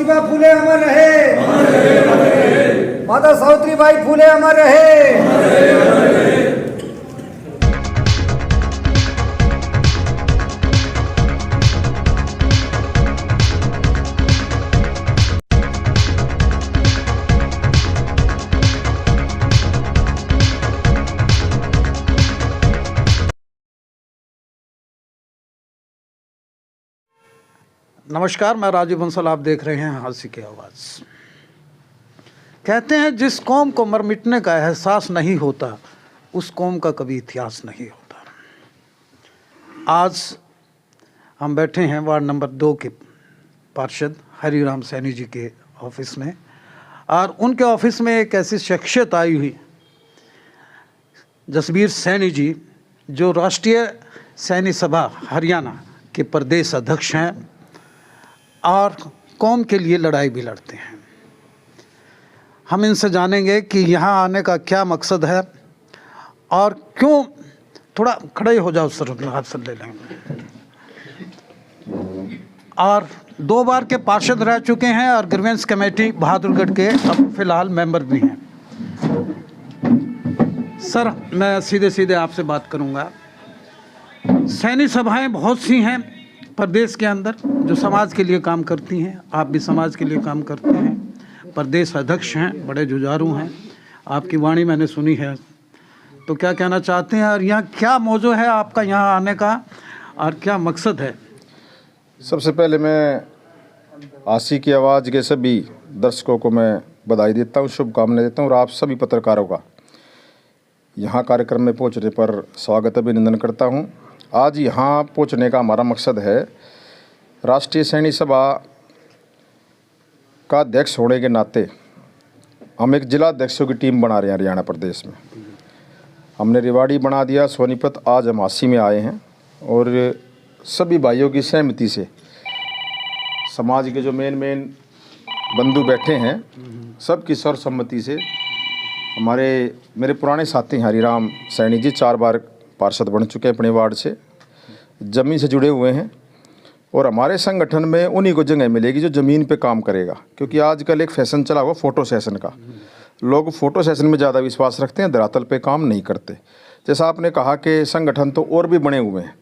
ज्योतिबा फुले अमर रहे, माता सावित्रीबाई फुले अमर रहे। नमस्कार, मैं राजीव बंसल। आप देख रहे हैं हांसी की आवाज़। कहते हैं जिस कौम को मर मिटने का एहसास नहीं होता उस कौम का कभी इतिहास नहीं होता। आज हम बैठे हैं वार्ड नंबर 2 के पार्षद हरिराम सैनी जी के ऑफिस में, और उनके ऑफिस में एक ऐसी शख्सियत आई हुई, जसबीर सैनी जी, जो राष्ट्रीय सैनी सभा हरियाणा के प्रदेश अध्यक्ष हैं और कौम के लिए लड़ाई भी लड़ते हैं। हम इनसे जानेंगे कि यहाँ आने का क्या मकसद है और क्यों। थोड़ा खड़े हो जाओ सर, हाथ से ले लेंगे। और 2 बार के पार्षद रह चुके हैं और ग्रीवेंस कमेटी बहादुरगढ़ के अब फिलहाल मेंबर भी हैं। सर, मैं सीधे सीधे आपसे बात करूँगा। सैनी सभाएं बहुत सी हैं प्रदेश के अंदर जो समाज के लिए काम करती हैं। आप भी समाज के लिए काम करते हैं, प्रदेश अध्यक्ष हैं, बड़े जुझारू हैं। आपकी वाणी मैंने सुनी है, तो क्या कहना चाहते हैं और यहाँ क्या मौजू है आपका यहाँ आने का और क्या मकसद है? सबसे पहले मैं हांसी की आवाज़ के सभी दर्शकों को मैं बधाई देता हूँ, शुभकामनाएं देता हूँ, और आप सभी पत्रकारों का यहाँ कार्यक्रम में पहुँचने पर स्वागत अभिनंदन करता हूँ। आज यहाँ पहुँचने का हमारा मकसद है, राष्ट्रीय सैनी सभा का अध्यक्ष होने के नाते हम एक जिला अध्यक्षों की टीम बना रहे हैं हरियाणा प्रदेश में। हमने रेवाड़ी बना दिया, सोनीपत, आज हम हांसी में आए हैं और सभी भाइयों की सहमति से, समाज के जो मेन बंधु बैठे हैं, सबकी सर्वसम्मति से, मेरे पुराने साथी हरिराम सैनी जी 4 बार पार्षद बन चुके हैं अपने वार्ड से, ज़मीन से जुड़े हुए हैं, और हमारे संगठन में उन्हीं को जगह मिलेगी जो ज़मीन पे काम करेगा। क्योंकि आजकल एक फैशन चला हुआ फ़ोटो सेशन का, लोग फ़ोटो सेशन में ज़्यादा विश्वास रखते हैं, धरातल पे काम नहीं करते। जैसा आपने कहा कि संगठन तो और भी बने हुए हैं,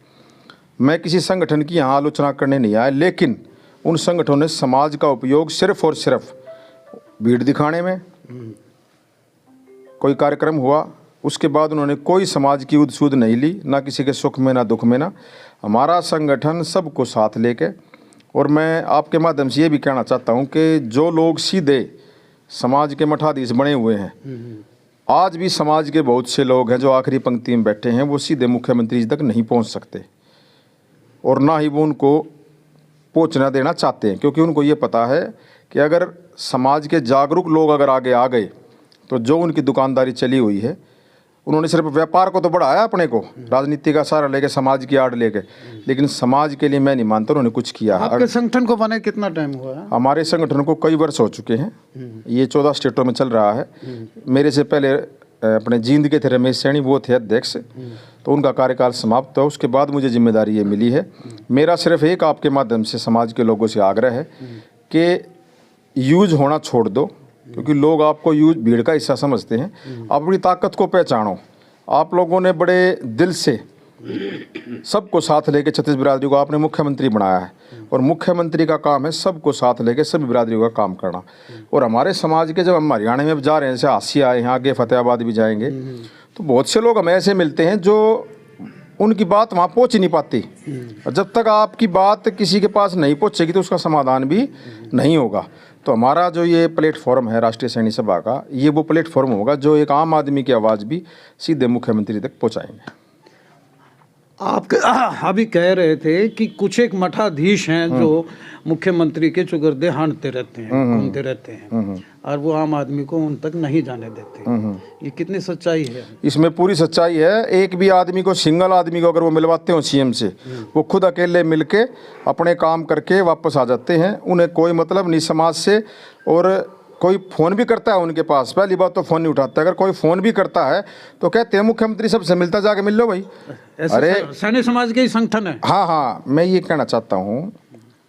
मैं किसी संगठन की यहाँ आलोचना करने नहीं आया, लेकिन उन संगठनों ने समाज का उपयोग सिर्फ़ और सिर्फ भीड़ दिखाने में, कोई कार्यक्रम हुआ उसके बाद उन्होंने कोई समाज की उद्सूद नहीं ली, ना किसी के सुख में ना दुख में। ना हमारा संगठन सबको साथ लेके, और मैं आपके माध्यम से ये भी कहना चाहता हूँ कि जो लोग सीधे समाज के मठाधीश बने हुए हैं, आज भी समाज के बहुत से लोग हैं जो आखिरी पंक्ति में बैठे हैं, वो सीधे मुख्यमंत्री तक नहीं पहुँच सकते, और ना ही वो उनको पहुँचना देना चाहते हैं। क्योंकि उनको ये पता है कि अगर समाज के जागरूक लोग अगर आगे आ गए तो जो उनकी दुकानदारी चली हुई है, उन्होंने सिर्फ व्यापार को तो बढ़ाया अपने को, राजनीति का सहारा लेके, समाज की आड़ लेके, लेकिन समाज के लिए मैं नहीं मानता उन्होंने कुछ किया। आपके संगठन को बने कितना टाइम हुआ है? हमारे संगठन को कई वर्ष हो चुके हैं, ये 14 स्टेटों में चल रहा है। मेरे से पहले अपने जींद के थे रमेश सैनी, वो थे अध्यक्ष, तो उनका कार्यकाल समाप्त हुआ, उसके बाद मुझे जिम्मेदारी ये मिली है। मेरा सिर्फ एक आपके माध्यम से समाज के लोगों से आग्रह है कि यूज होना छोड़ दो, क्योंकि लोग आपको यूज भीड़ का हिस्सा समझते हैं। आप अपनी ताकत को पहचानो। आप लोगों ने बड़े दिल से सबको साथ लेके छत्तीस बिरादरी को आपने मुख्यमंत्री बनाया है, और मुख्यमंत्री का काम है सबको साथ लेके सभी बिरादरियों का काम करना। और हमारे समाज के, जब हम हरियाणा में जा रहे हैं, जैसे हांसी आए हैं, आगे फतेहाबाद भी जाएंगे, तो बहुत से लोग हमें ऐसे मिलते हैं जो उनकी बात वहाँ पहुँच ही नहीं पाती, और जब तक आपकी बात किसी के पास नहीं पहुँचेगी तो उसका समाधान भी नहीं होगा। तो हमारा जो ये प्लेटफॉर्म है राष्ट्रीय सैनी सभा का, ये वो प्लेटफॉर्म होगा जो एक आम आदमी की आवाज़ भी सीधे मुख्यमंत्री तक पहुँचाएंगे। आप अभी कह रहे थे कि कुछ एक मठाधीश हैं जो मुख्यमंत्री के चुगरदे हांटते रहते हैं, घूमते रहते हैं, और वो आम आदमी को उन तक नहीं जाने देते। ये कितनी सच्चाई है? इसमें पूरी सच्चाई है। एक भी आदमी को, सिंगल आदमी को अगर वो मिलवाते हो सीएम से, वो खुद अकेले मिलके अपने काम करके वापस आ जाते हैं। उन्हें कोई मतलब नहीं समाज से। और कोई फ़ोन भी करता है उनके पास, पहली बात तो फ़ोन नहीं उठाता। अगर कोई फ़ोन भी करता है तो कहते हैं मुख्यमंत्री सबसे मिलता, जाके मिल लो भाई। अरे सैनी समाज के ही संगठन है। हाँ, मैं ये कहना चाहता हूँ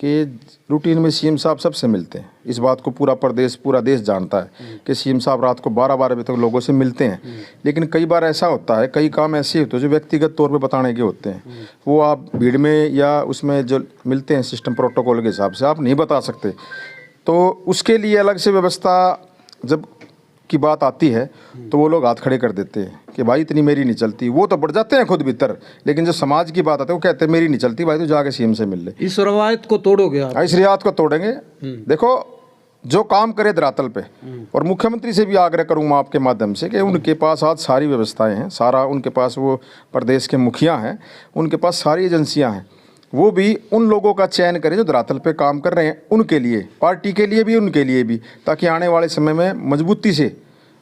कि रूटीन में सीएम साहब सबसे मिलते हैं। इस बात को पूरा देश जानता है कि सीएम साहब रात को 12-12 बजे तक लोगों से मिलते हैं। लेकिन कई बार ऐसा होता है, कई काम ऐसे होते हैं जो व्यक्तिगत तौर पे बताने के होते हैं, वो आप भीड़ में या उसमें जो मिलते हैं सिस्टम प्रोटोकॉल के हिसाब से आप नहीं बता सकते। तो उसके लिए अलग से व्यवस्था जब की बात आती है तो वो लोग हाथ खड़े कर देते हैं कि भाई इतनी मेरी नहीं चलती। वो तो बढ़ जाते हैं खुद भीतर, लेकिन जो समाज की बात आती है वो कहते हैं मेरी नहीं चलती भाई, तो जाके सीएम से मिल ले। इस रवायत को तोड़ोगे आप? इस रियायत को तोड़ेंगे। देखो जो काम करे धरातल पे, और मुख्यमंत्री से भी आग्रह करूँगा आपके माध्यम से कि उनके पास आज सारी व्यवस्थाएं हैं, सारा उनके पास, वो प्रदेश के मुखिया हैं, उनके पास सारी एजेंसियाँ हैं, वो भी उन लोगों का चयन करें जो धरातल पे काम कर रहे हैं, उनके लिए, पार्टी के लिए भी, उनके लिए भी, ताकि आने वाले समय में मजबूती से,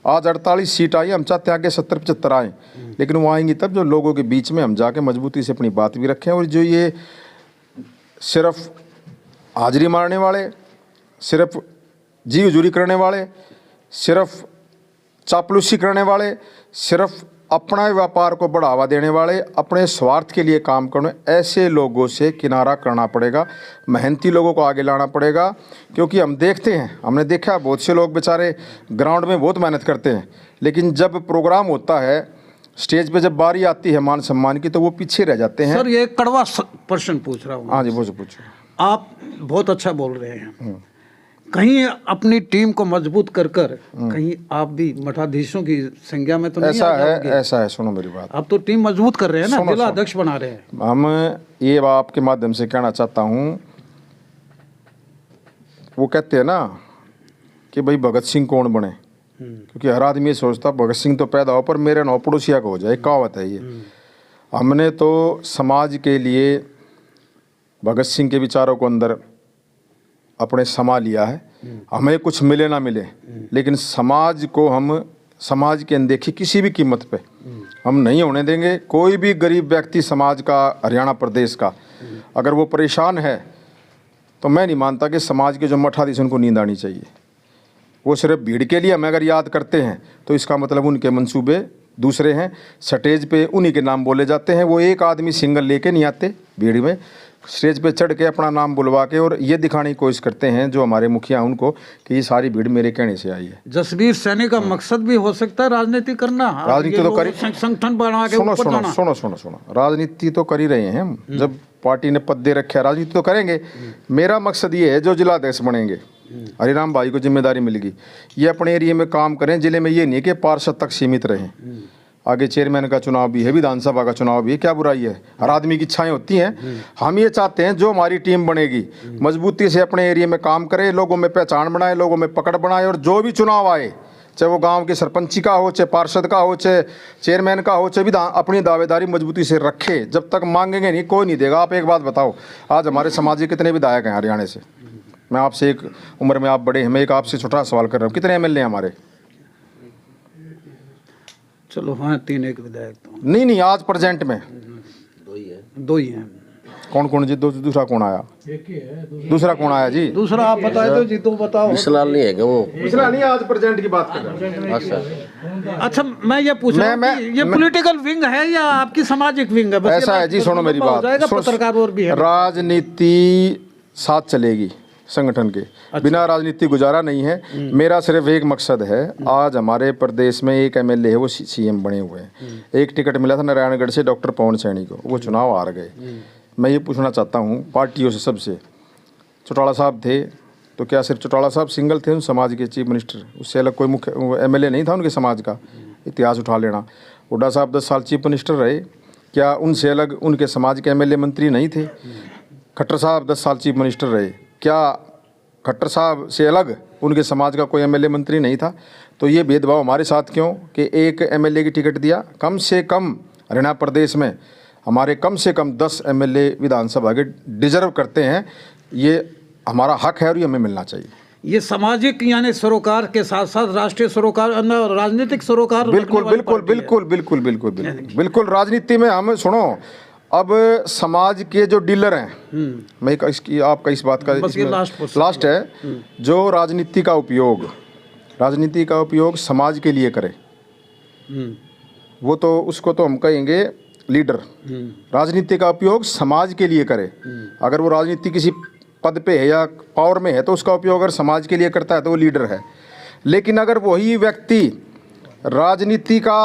आज 48 सीट आई, हम चाहते हैं आगे 70-75 आएँ, लेकिन वो आएंगी तब जो लोगों के बीच में हम जाके मजबूती से अपनी बात भी रखें। और जो ये सिर्फ हाजिरी मारने वाले, सिर्फ जी हजूरी करने वाले, सिर्फ चापलूसी करने वाले, सिर्फ अपना व्यापार को बढ़ावा देने वाले, अपने स्वार्थ के लिए काम करने, ऐसे लोगों से किनारा करना पड़ेगा, मेहनती लोगों को आगे लाना पड़ेगा। क्योंकि हम देखते हैं, हमने देखा बहुत से लोग बेचारे ग्राउंड में बहुत मेहनत करते हैं, लेकिन जब प्रोग्राम होता है, स्टेज पे जब बारी आती है मान सम्मान की, तो वो पीछे रह जाते हैं। सर ये एक कड़वा प्रश्न पूछ रहा हूँ। हाँ जी, वो पूछो। आप बहुत अच्छा बोल रहे हैं, कहीं अपनी टीम को मजबूत कर कहीं आप भी मठाधीशों की संज्ञा में तो नहीं ऐसा आ जाओगे? ऐसा है, सुनो मेरी बात। आप तो टीम मजबूत कर रहे हैं ना, जिला अध्यक्ष बना रहे हैं। हम ये आपके माध्यम से कहना चाहता हूँ, वो कहते हैं ना कि भाई भगत सिंह कौन बने, क्योंकि हर आदमी ये सोचता भगत सिंह तो पैदा हो पर मेरे नौ पड़ोसिया को हो जाए, कहावत है ये। हमने तो समाज के लिए भगत सिंह के विचारों को अंदर अपने समा लिया है। हमें कुछ मिले ना मिले, लेकिन समाज को हम, समाज की अनदेखी किसी भी कीमत पे हम नहीं होने देंगे। कोई भी गरीब व्यक्ति समाज का, हरियाणा प्रदेश का, अगर वो परेशान है तो मैं नहीं मानता कि समाज के जो मठाधीश उनको नींद आनी चाहिए। वो सिर्फ भीड़ के लिए हमें अगर याद करते हैं तो इसका मतलब उनके मंसूबे दूसरे हैं, स्टेज पे उन्हीं के नाम बोले जाते हैं। वो एक आदमी सिंगल लेके नहीं आते भीड़ में, स्टेज पे चढ़ के अपना नाम बुलवा के और ये दिखाने की कोशिश करते हैं जो हमारे मुखिया उनको कि ये सारी भीड़ मेरे कहने से आई है। जसबीर सैनी का मकसद भी हो सकता है राजनीति करना, राजनीति तो करी, संगठन बना के सुनो ऊपर सुनो जाना। सुनो सुनो सुनो राजनीति तो कर ही रहे हैं हम। जब पार्टी ने पद दे रखे है, राजनीति तो करेंगे। मेरा मकसद ये है जो जिला अध्यक्ष बनेंगे, हरिराम भाई को जिम्मेदारी मिलेगी, ये अपने एरिया में काम करें। जिले में ये नहीं कि पार्षद तक सीमित रहें, आगे चेयरमैन का चुनाव भी है, विधानसभा का चुनाव भी है, क्या बुराई है, हर आदमी की इच्छाएं होती हैं। हम ये चाहते हैं जो हमारी टीम बनेगी मजबूती से अपने एरिया में काम करे, लोगों में पहचान बनाए, लोगों में पकड़ बनाए, और जो भी चुनाव आए, चाहे वो गांव की सरपंची का हो, चाहे पार्षद का हो, चाहे चेयरमैन का हो, चाहे अपनी दावेदारी मजबूती से रखे। जब तक मांगेंगे नहीं, कोई नहीं देगा। आप एक बात बताओ, आज हमारे समाज के कितने विधायक हैं हरियाणा से? मैं आपसे, एक उम्र में आप बड़े हैं, मैं एक आपसे छोटा सवाल कर रहा हूँ, कितने एमएलए हैं हमारे? चलो हाँ, 3 एक विधायक तो नहीं, आज प्रेजेंट में 2 ही हैं। कौन कौन जी? दूसरा कौन आया? दूसरा कौन आया जी? दूसरा आप बताए तो जी, तो बताओ। विशाल नहीं है क्या वो? विशाल नहीं, आज प्रेजेंट की बात कर रहा हूं। अच्छा, मैं ये पूछ रहा हूं कि ये पॉलिटिकल विंग है या आपकी सामाजिक विंग है? बस ऐसा है जी, सुनो मेरी बात। पत्रकार और भी है, राजनीति साथ चलेगी संगठन के, बिना राजनीति गुजारा नहीं है। मेरा सिर्फ एक मकसद है, आज हमारे प्रदेश में एक एमएलए है, वो सीएम बने हुए हैं। एक टिकट मिला था नारायणगढ़ से डॉक्टर पवन सैनी को, वो चुनाव हार गए। मैं ये पूछना चाहता हूँ पार्टियों से, सबसे, चौटाला साहब थे तो क्या सिर्फ चौटाला साहब सिंगल थे उन समाज के चीफ मिनिस्टर? उससे अलग कोई मुख्य एमएलए नहीं था उनके समाज का? इतिहास उठा लेना। हुड्डा साहब 10 साल चीफ मिनिस्टर रहे, क्या उनसे अलग उनके समाज के एमएलए मंत्री नहीं थे? खट्टर साहब 10 साल चीफ मिनिस्टर रहे, क्या खट्टर साहब से अलग उनके समाज का कोई एमएलए मंत्री नहीं था? तो ये भेदभाव हमारे साथ क्यों कि एक एमएलए की टिकट दिया? कम से कम हरियाणा प्रदेश में हमारे कम से कम 10 एमएलए विधानसभा के डिजर्व करते हैं। ये हमारा हक है और ये हमें मिलना चाहिए। ये सामाजिक यानी सरोकार के साथ साथ राष्ट्रीय सरोकार, राजनीतिक सरोकार। बिल्कुल बिल्कुल बिल्कुल बिल्कुल बिल्कुल बिल्कुल राजनीति में हम, सुनो, अब समाज के जो डीलर हैं, मैं इसकी आपका इस बात का लास्ट है, जो राजनीति का उपयोग समाज के लिए करे, वो तो उसको तो हम कहेंगे लीडर। राजनीति का उपयोग समाज के लिए करे। अगर वो राजनीति किसी पद पे है या पावर में है तो उसका उपयोग अगर समाज के लिए करता है तो वो लीडर है। लेकिन अगर वही व्यक्ति राजनीति का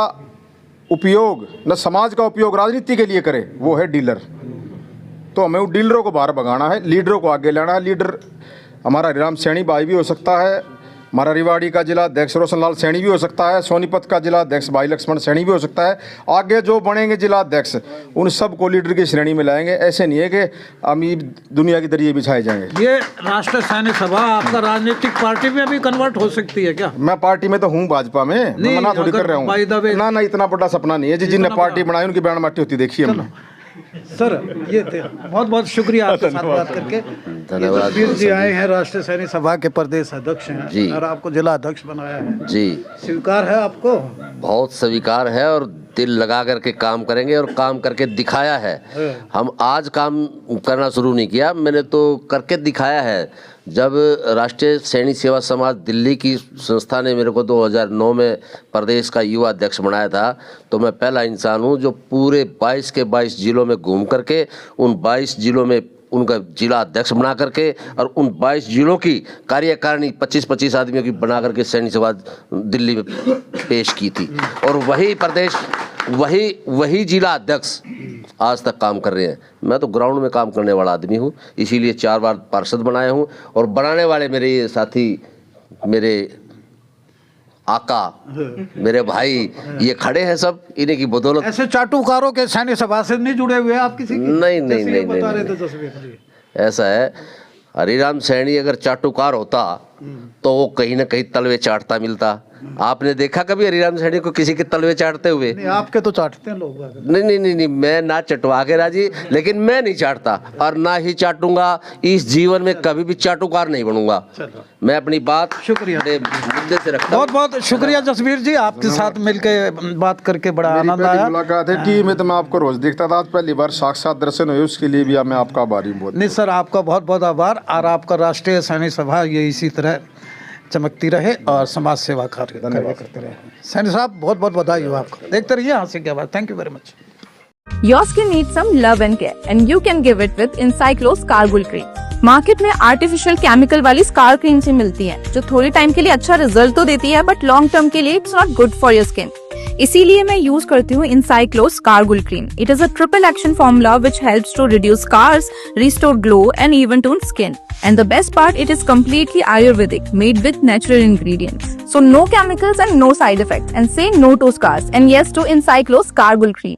उपयोग न समाज का उपयोग राजनीति के लिए करे, वो है डीलर। तो हमें उन डीलरों को बाहर भगाना है, लीडरों को आगे लाना है। लीडर हमारा हरिराम सैनी भाई भी हो सकता है, हमारा रिवाड़ी का जिला अध्यक्ष रोशन लाल सैनी भी हो सकता है, सोनीपत का जिला अध्यक्ष भाई लक्ष्मण सैनी भी हो सकता है। आगे जो बनेंगे जिला अध्यक्ष उन सबको लीडर की श्रेणी में लाएंगे। ऐसे नहीं है कि अमीर दुनिया की दरिये बिछाए जाएंगे। ये राष्ट्रीय सैनिक सभा आपका राजनीतिक पार्टी में भी कन्वर्ट हो सकती है क्या? मैं पार्टी में तो हूँ, भाजपा में, मैं मना थोड़ी कर रहा हूँ। ना इतना बड़ा सपना नहीं है। जिन्हें पार्टी बनाई उनकी बैंड माटी होती देखिए हमने। सर ये थे, बहुत बहुत शुक्रिया आपके साथ बात करके। धन्यवाद जी आए हैं, राष्ट्रीय सैनिक सभा के प्रदेश अध्यक्ष हैं जी, और आपको जिला अध्यक्ष बनाया है जी। स्वीकार है आपको? बहुत स्वीकार है और दिल लगा करके काम करेंगे और काम करके दिखाया है। हम आज काम करना शुरू नहीं किया, मैंने तो करके दिखाया है। जब राष्ट्रीय सैनिक सेवा समाज दिल्ली की संस्था ने मेरे को 2009 में प्रदेश का युवा अध्यक्ष बनाया था, तो मैं पहला इंसान हूं जो पूरे 22 के 22 जिलों में घूम करके उन 22 जिलों में उनका जिला अध्यक्ष बना करके और उन 22 जिलों की कार्यकारिणी 25-25 आदमियों की बना करके सैनिक सभा दिल्ली में पेश की थी। और वही प्रदेश वही जिला अध्यक्ष आज तक काम कर रहे हैं। मैं तो ग्राउंड में काम करने वाला आदमी हूँ, इसीलिए 4 बार पार्षद बनाया हूँ। और बनाने वाले मेरे ये साथी, मेरे आका, मेरे भाई ये खड़े हैं सब, इन्हीं की बदौलत। ऐसे चाटुकारों के सैनिक सभा से नहीं जुड़े हुए आप किसी की? नहीं। ऐसा है, हरिराम सैनी अगर चाटुकार होता तो वो कहीं ना कहीं तलवे चाटता मिलता। आपने देखा कभी हरिराम सैनी को किसी के तलवे चाटते हुए? नहीं, आपके तो चाटते हैं लोग। नहीं, मैं ना चटवा के राजी, लेकिन मैं नहीं चाटता और ना ही चाटूंगा। इस जीवन में कभी भी चाटुकार नहीं बनूंगा। मैं अपनी बात शुक्रिया मुद्दे से रखता। बहुत बहुत शुक्रिया जसवीर जी, आपके साथ मिलकर बात करके बड़ा आनंद आया। मुलाकात है कि मैं तो मैं आपको रोज देखता था, आज पहली बार साक्षात दर्शन हुए, उसके लिए भी मैं आपका आभारी हूँ। नहीं सर, आपका बहुत बहुत आभार। और आपका राष्ट्रीय सैनिक सभा ये इसी तरह चमकती रहे और समाज सेवा कार्य करते रहे। सैनी साहब बहुत बहुत बधाई हो आपको। देखते रहिए हास्य की आवाज़। Thank you very much. Your skin needs some love and care, and you can give it with Encyclo Scargul Cream. Market में आर्टिफिशियल केमिकल वाली स्कार क्रीम से मिलती है, जो थोड़े टाइम के लिए अच्छा रिजल्ट तो देती है, बट लॉन्ग टर्म के लिए it's not good for your skin. इसीलिए मैं यूज करती हूँ Encyclo Scargul Cream. It is a triple action formula which helps to reduce scars, restore glow, and even tone skin. And the best part, it is completely Ayurvedic, made with natural ingredients. So no chemicals and no side effects. And say no to scars and yes to Encyclo Scargul Cream.